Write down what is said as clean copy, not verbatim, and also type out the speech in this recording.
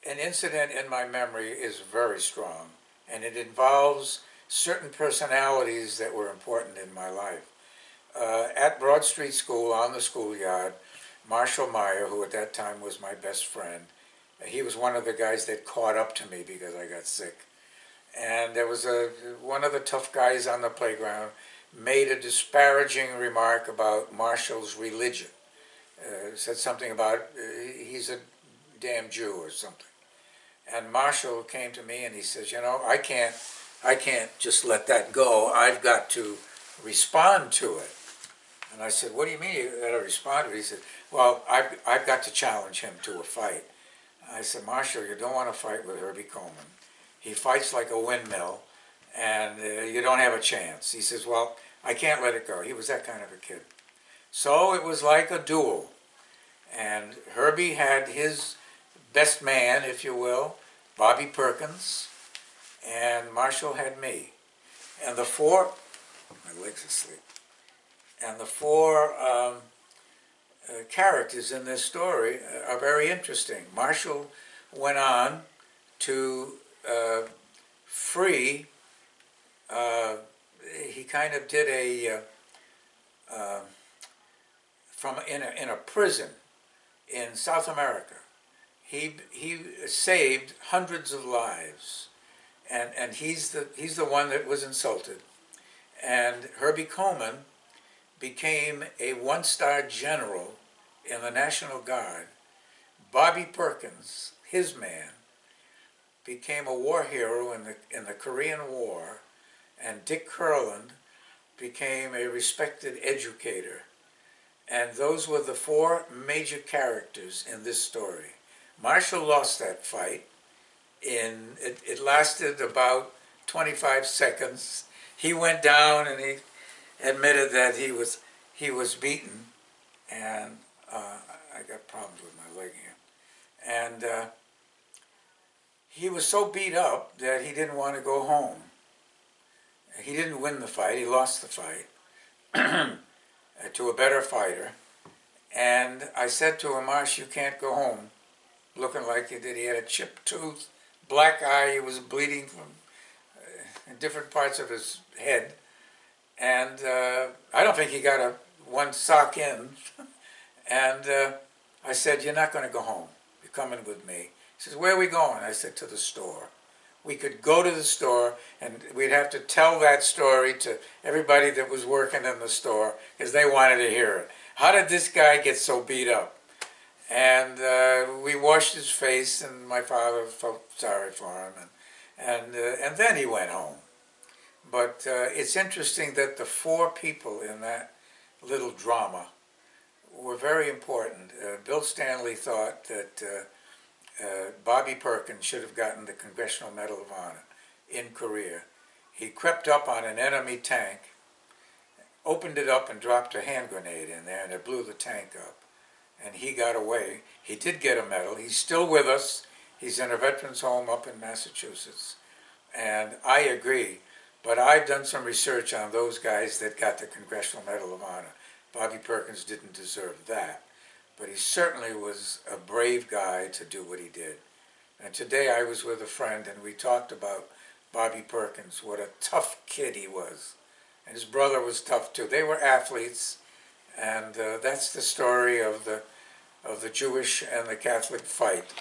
an incident in my memory is very strong, and it involves certain personalities that were important in my life. At Broad Street School, on the schoolyard, Marshall Meyer, who at that time was my best friend, he was one of the guys that caught up to me because I got sick. And there was one of the tough guys on the playground made a disparaging remark about Marshall's religion. Said something about he's a damn Jew or something. And Marshall came to me and he says, you know, I can't just let that go. I've got to respond to it. And I said, what do you mean you got to respond to it? He said, well, I've got to challenge him to a fight. I said, Marshall, you don't want to fight with Herbie Coleman. He fights like a windmill, and you don't have a chance. He says, well, I can't let it go. He was that kind of a kid. So it was like a duel. And Herbie had his best man, if you will, Bobby Perkins, and Marshall had me. And the four, my leg's asleep, and the four characters in this story are very interesting. Marshall went on to free, he kind of did in a prison in South America. He saved hundreds of lives, and he's the one that was insulted. And Herbie Coleman became a one-star general in the National Guard. Bobby Perkins, his man, became a war hero in the Korean War, and Dick Kurland became a respected educator. And those were the four major characters in this story. Marshall lost that fight. It lasted about 25 seconds. He went down and he admitted that he was beaten, and I got problems with my leg here. And he was so beat up that he didn't want to go home. He didn't win the fight, he lost the fight to a better fighter. And I said to him, Marsh, you can't go home looking like you did. He had a chipped tooth, black eye, he was bleeding from different parts of his head. And I don't think he got one sock in. And I said, you're not going to go home. You're coming with me. He says, where are we going? I said, to the store. We could go to the store, and we'd have to tell that story to everybody that was working in the store because they wanted to hear it. How did this guy get so beat up? And we washed his face, and my father felt sorry for him, and then he went home. But it's interesting that the four people in that little drama were very important. Bill Stanley thought that Bobby Perkins should have gotten the Congressional Medal of Honor in Korea. He crept up on an enemy tank, opened it up and dropped a hand grenade in there, and it blew the tank up. And he got away. He did get a medal. He's still with us. He's in a veterans home up in Massachusetts. And I agree, but I've done some research on those guys that got the Congressional Medal of Honor. Bobby Perkins didn't deserve that. But he certainly was a brave guy to do what he did. And today I was with a friend and we talked about Bobby Perkins, what a tough kid he was. And his brother was tough too. They were athletes, and that's the story of the Jewish and the Catholic fight.